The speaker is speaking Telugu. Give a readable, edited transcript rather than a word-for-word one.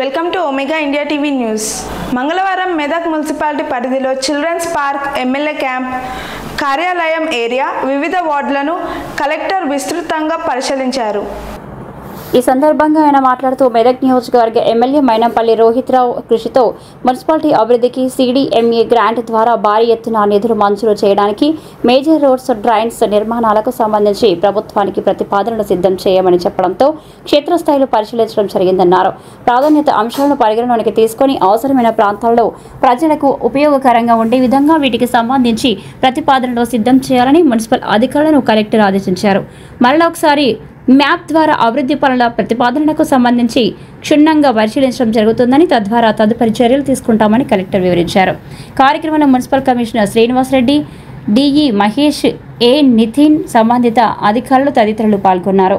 Welcome to omega India TV news. మంగళవారం మెదక్ మున్సిపాలిటీ పరిధిలో చిల్డ్రన్స్ పార్క్, ఎమ్మెల్యే క్యాంప్, కార్యాలయం ఏరియా, వివిధ వార్డులను కలెక్టర్ విస్తృతంగా పరిశీలించారు. ఈ సందర్భంగా ఆయన మాట్లాడుతూ మెదక్ నియోజకవర్గ ఎమ్మెల్యే మైనంపల్లి రోహిత్రావు కృషితో మున్సిపాలిటీ అభివృద్ధికి CDMA గ్రాంట్ ద్వారా భారీ ఎత్తున నిధులు మంజూరు చేయడానికి మేజర్ రోడ్స్, డ్రైన్స్ నిర్మాణాలకు సంబంధించి ప్రభుత్వానికి ప్రతిపాదనలు సిద్ధం చేయమని చెప్పడంతో క్షేత్రస్థాయిలో పరిశీలించడం జరిగిందన్నారు. ప్రాధాన్యత అంశాలను పరిగణలోనికి తీసుకొని అవసరమైన ప్రాంతాల్లో ప్రజలకు ఉపయోగకరంగా ఉండే విధంగా వీటికి సంబంధించి ప్రతిపాదనలు సిద్ధం చేయాలని మున్సిపల్ అధికారులను కలెక్టర్ ఆదేశించారు. మరలా ఒకసారి మ్యాప్ ద్వారా అభివృద్ధి పనుల ప్రతిపాదనలకు సంబంధించి క్షుణ్ణంగా పరిశీలించడం జరుగుతుందని, తద్వారా తదుపరి చర్యలు తీసుకుంటామని కలెక్టర్ వివరించారు. కార్యక్రమంలో municipal commissioner Srinivasa Reddy, DE Mahesh, Nitin, సంబంధిత అధికారులు తదితరులు పాల్గొన్నారు.